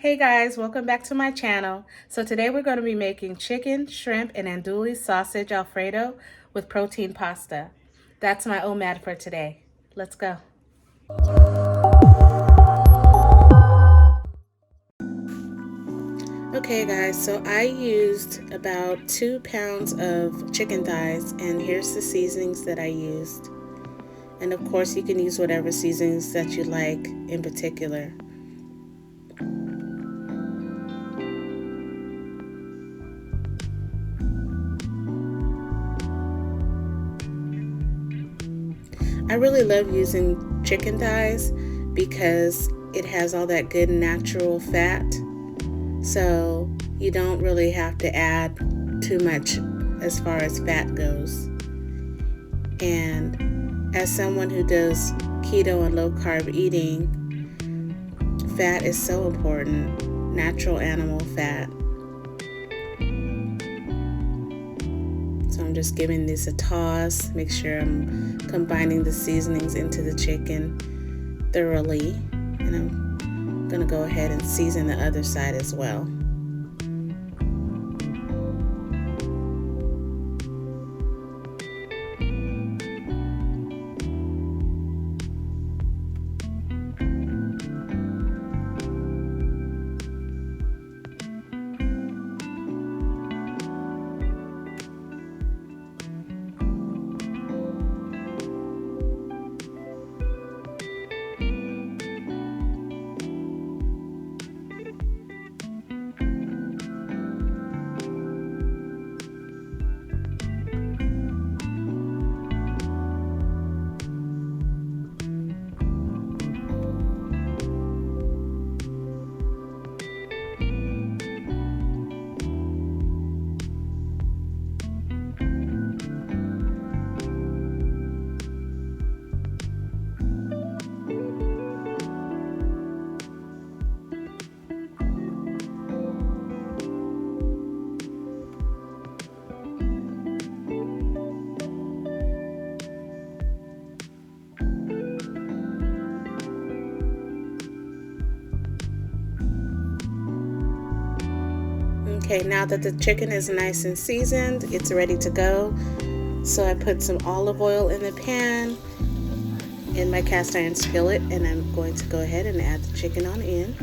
Hey guys, welcome back to my channel. So today we're going to be making chicken, shrimp, and andouille sausage Alfredo with protein pasta. That's my OMAD for today. Let's go. Okay guys, so I used about 2 pounds of chicken thighs, and here's the seasonings that I used. And of course you can use whatever seasonings that you like in particular. I really love using chicken thighs because it has all that good natural fat, so you don't really have to add too much as far as fat goes. And as someone who does keto and low carb eating, fat is so important, natural animal fat. So I'm just giving this a toss, make sure I'm combining the seasonings into the chicken thoroughly, and I'm gonna go ahead and season the other side as well. Okay, now that the chicken is nice and seasoned, it's ready to go. So I put some olive oil in the pan in my cast iron skillet, and I'm going to go ahead and add the chicken on in.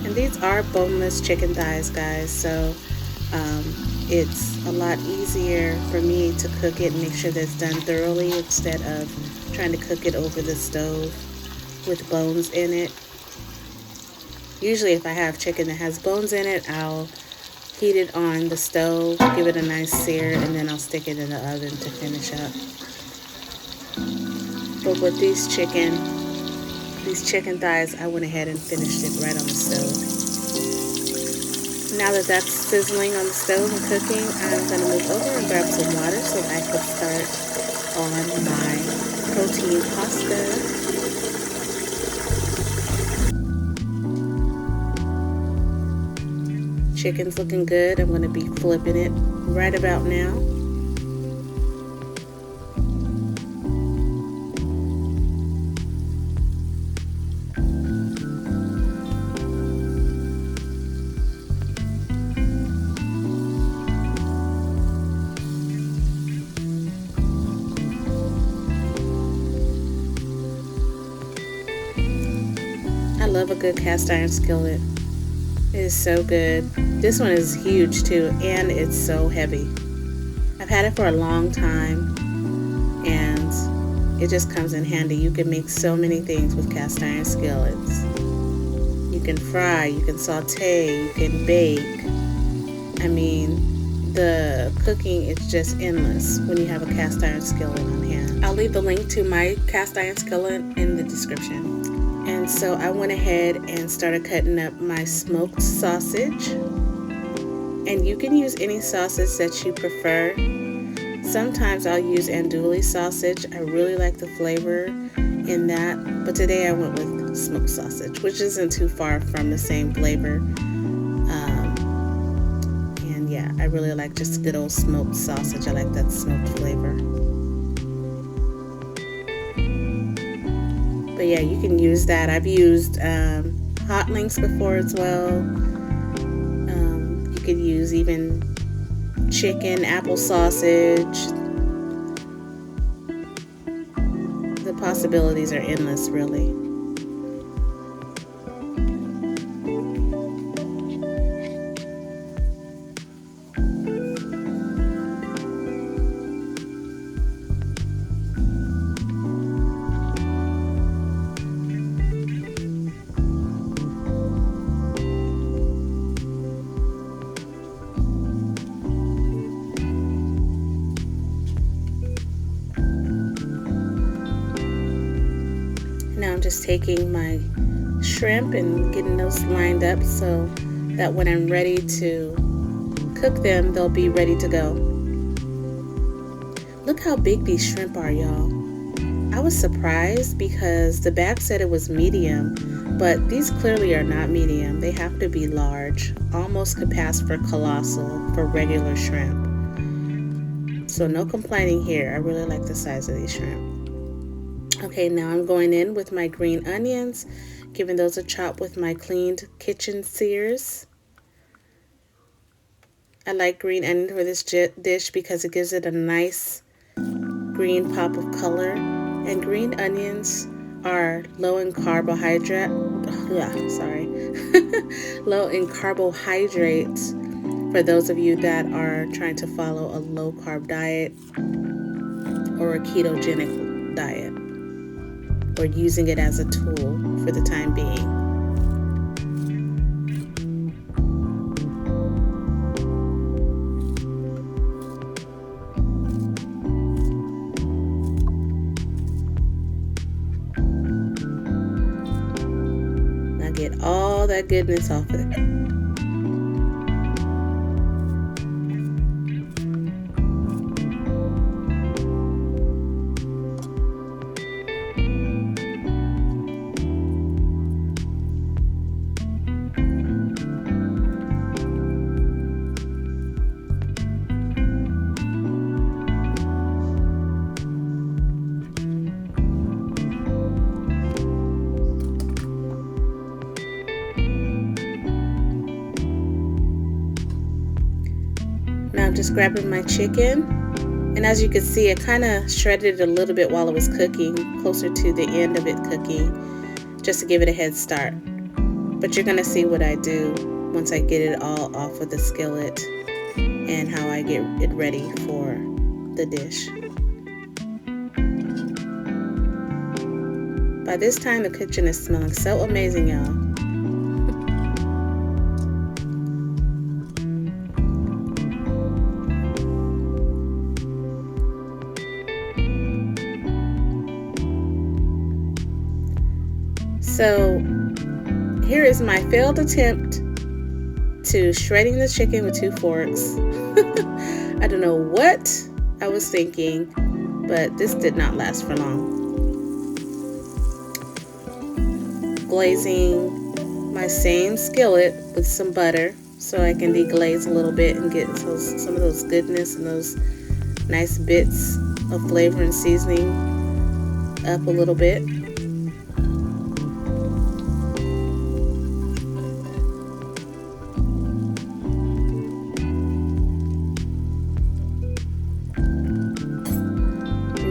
And these are boneless chicken thighs, guys, so it's a lot easier for me to cook it and make sure that it's done thoroughly instead of trying to cook it over the stove with bones in it. Usually if I have chicken that has bones in it, I'll heat it on the stove, give it a nice sear, and then I'll stick it in the oven to finish up. But with these chicken thighs, I went ahead and finished it right on the stove. Now that that's sizzling on the stove and cooking, I'm going to move over and grab some water so that I can start on my protein pasta. Chicken's looking good. I'm going to be flipping it right about now. I love a good cast iron skillet. It is so good. This one is huge too, and it's so heavy. I've had it for a long time, and it just comes in handy. You can make so many things with cast iron skillets. You can fry, you can saute, you can bake. I mean, the cooking is just endless when you have a cast iron skillet on hand. I'll leave the link to my cast iron skillet in the description. And so I went ahead and started cutting up my smoked sausage. And you can use any sausage that you prefer. Sometimes I'll use andouille sausage. I really like the flavor in that, but today I went with smoked sausage, which isn't too far from the same flavor. And yeah, I really like just good old smoked sausage. I like that smoked flavor. But yeah, you can use that. I've used hot links before as well. You could use even chicken, apple sausage. The possibilities are endless, really. Now I'm just taking my shrimp and getting those lined up so that when I'm ready to cook them, they'll be ready to go. Look how big these shrimp are, y'all. I was surprised because the bag said it was medium, but these clearly are not medium. They have to be large. Almost could pass for colossal for regular shrimp. So no complaining here. I really like the size of these shrimp. Okay, now I'm going in with my green onions, giving those a chop with my cleaned kitchen shears. I like green onion for this dish because it gives it a nice green pop of color. And green onions are low in carbohydrate. Low in carbohydrates for those of you that are trying to follow a low carb diet or a ketogenic diet, or using it as a tool for the time being. Now get all that goodness off of there. Now I'm just grabbing my chicken, and as you can see, I kind of shredded it a little bit while it was cooking, closer to the end of it cooking, just to give it a head start. But you're going to see what I do once I get it all off of the skillet and how I get it ready for the dish. By this time, the kitchen is smelling so amazing, y'all. So here is my failed attempt to shredding the chicken with 2 forks. I don't know what I was thinking, but this did not last for long. Glazing my same skillet with some butter so I can deglaze a little bit and get some of those goodness and those nice bits of flavor and seasoning up a little bit.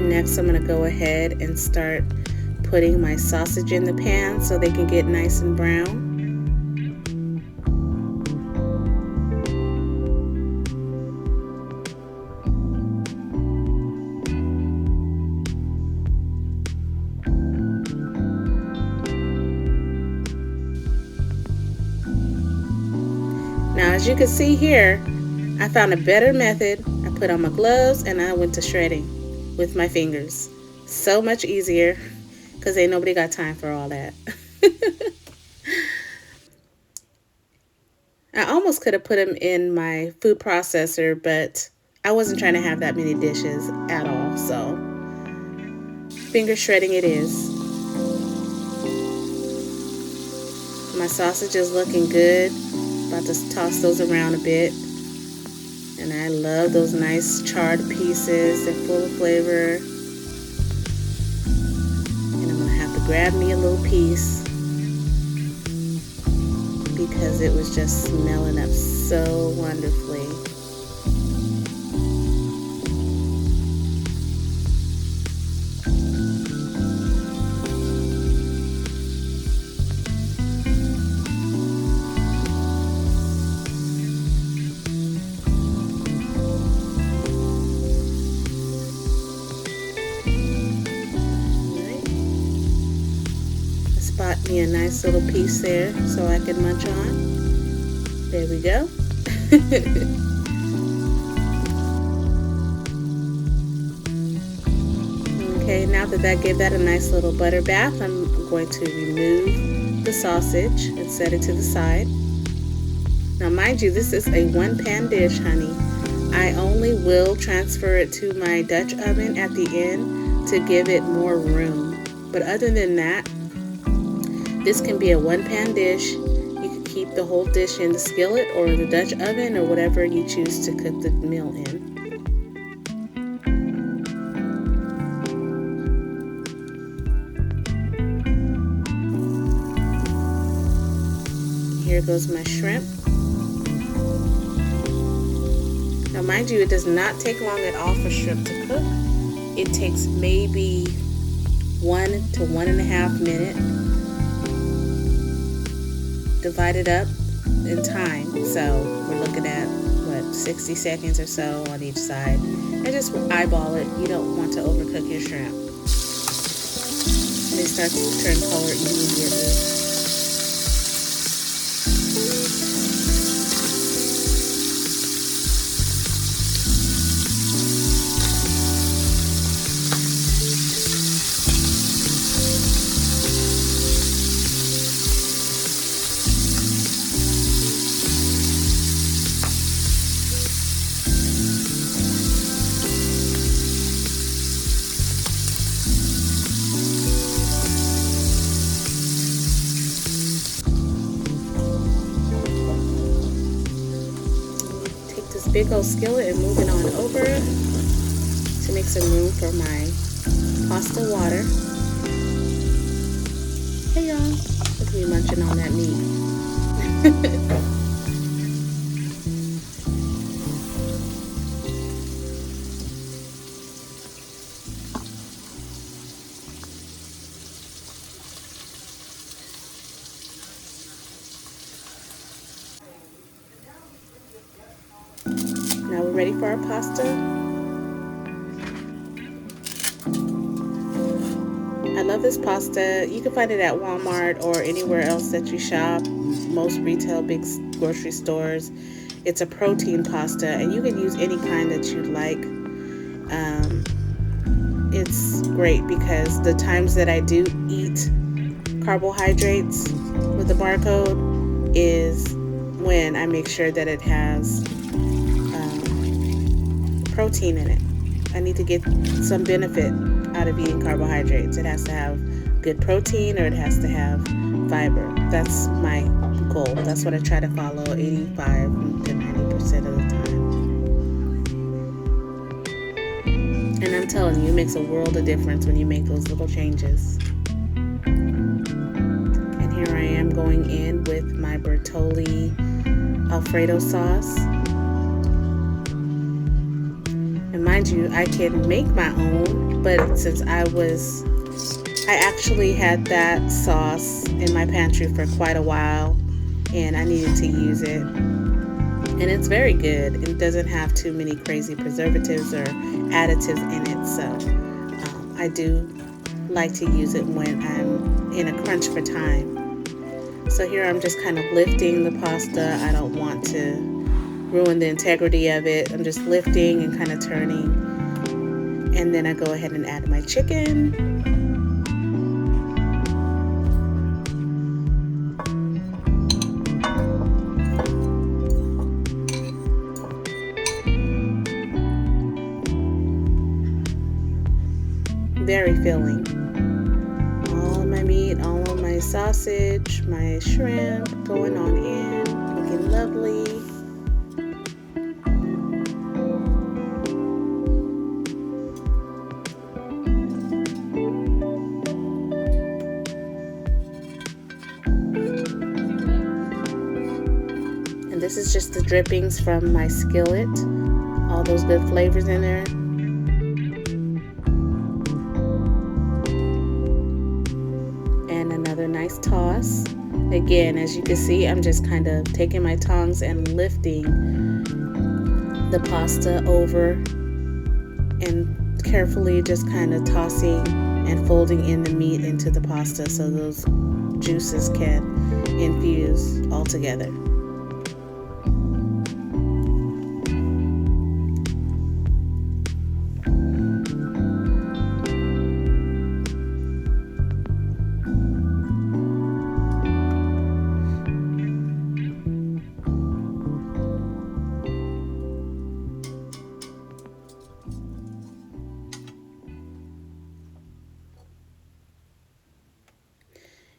Next, I'm going to go ahead and start putting my sausage in the pan so they can get nice and brown. Now, as you can see here, I found a better method. I put on my gloves and I went to shredding with my fingers. So much easier because ain't nobody got time for all that. I almost could have put them in my food processor, but I wasn't trying to have that many dishes at all, so finger shredding it is. My sausage is looking good. About to toss those around a bit. And I love those nice charred pieces. They're full of flavor. And I'm going to have to grab me a little piece because it was just smelling up so wonderfully. Spot me a nice little piece there so I can munch on. There we go. Okay, now that gave that a nice little butter bath, I'm going to remove the sausage and set it to the side. Now mind you, this is a 1-pan dish, honey. I only will transfer it to my Dutch oven at the end to give it more room. But other than that, this can be a 1-pan dish. You can keep the whole dish in the skillet or the Dutch oven or whatever you choose to cook the meal in. Here goes my shrimp. Now mind you, it does not take long at all for shrimp to cook. It takes maybe 1 to 1.5 minutes. Divided up in time, so we're looking at 60 seconds or so on each side, and just eyeball it. You don't want to overcook your shrimp. They start to turn color immediately. Big old skillet and move it on over to make some room for my pasta water. Hey y'all, look at me munching on that meat. Now we're ready for our pasta. I love this pasta. You can find it at Walmart or anywhere else that you shop. Most retail big grocery stores. It's a protein pasta, and you can use any kind that you like. It's great because the times that I do eat carbohydrates with the barcode is when I make sure that it has protein in it. I need to get some benefit out of eating carbohydrates. It has to have good protein or it has to have fiber. That's my goal. That's what I try to follow 85 to 90% of the time. And I'm telling you, it makes a world of difference when you make those little changes. And here I am going in with my Bertolli Alfredo sauce. And mind you, I can make my own, but since I actually had that sauce in my pantry for quite a while and I needed to use it. And it's very good. It doesn't have too many crazy preservatives or additives in it, so I do like to use it when I'm in a crunch for time. So here I'm just kind of lifting the pasta. I don't want to ruin the integrity of it. I'm just lifting and kind of turning. And then I go ahead and add my chicken. filling. All of my meat, all of my sausage, my shrimp going on in, looking lovely. And this is just the drippings from my skillet. All those good flavors in there. And another nice toss. Again, as you can see, I'm just kind of taking my tongs and lifting the pasta over and carefully just kind of tossing and folding in the meat into the pasta so those juices can infuse all together.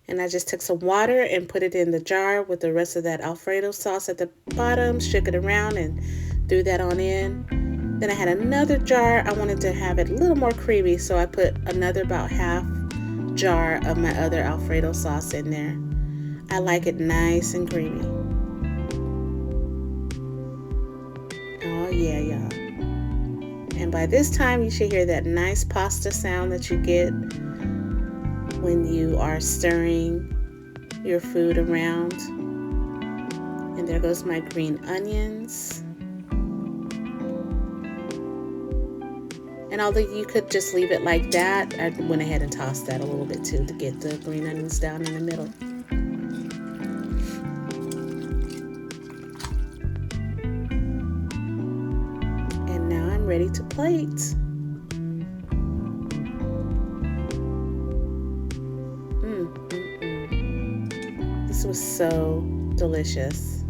And I just took some water and put it in the jar with the rest of that Alfredo sauce at the bottom, shook it around and threw that on in. Then I had another jar. I wanted to have it a little more creamy, so I put another about half jar of my other Alfredo sauce in there. I like it nice and creamy. Oh yeah, y'all. And by this time, you should hear that nice pasta sound that you get when you are stirring your food around. And there goes my green onions. And although you could just leave it like that, I went ahead and tossed that a little bit too to get the green onions down in the middle. And now I'm ready to plate. This was so delicious.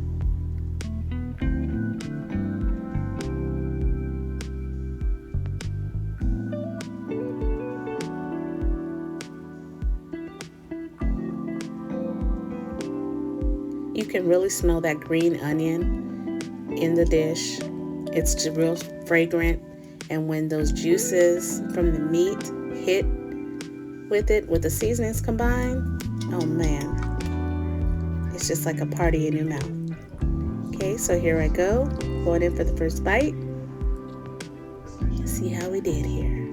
You can really smell that green onion in the dish. It's just real fragrant, and when those juices from the meat hit with it, with the seasonings combined, oh man, it's just like a party in your mouth. Okay, so here I go, going in for the first bite. Let's see how we did here.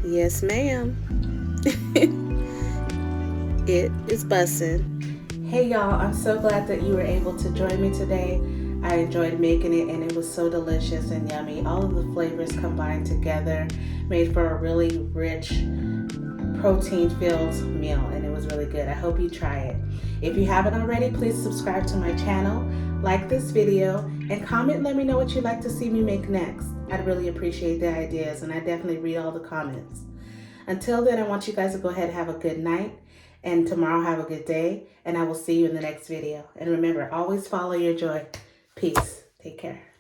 Yes, ma'am. It is bussin'. Hey y'all, I'm so glad that you were able to join me today. I enjoyed making it and it was so delicious and yummy. All of the flavors combined together made for a really rich, protein-filled meal, and it was really good. I hope you try it. If you haven't already, please subscribe to my channel, like this video, and comment and let me know what you'd like to see me make next. I'd really appreciate the ideas, and I definitely read all the comments. Until then, I want you guys to go ahead and have a good night, and tomorrow have a good day, and I will see you in the next video. And remember, always follow your joy. Peace. Take care.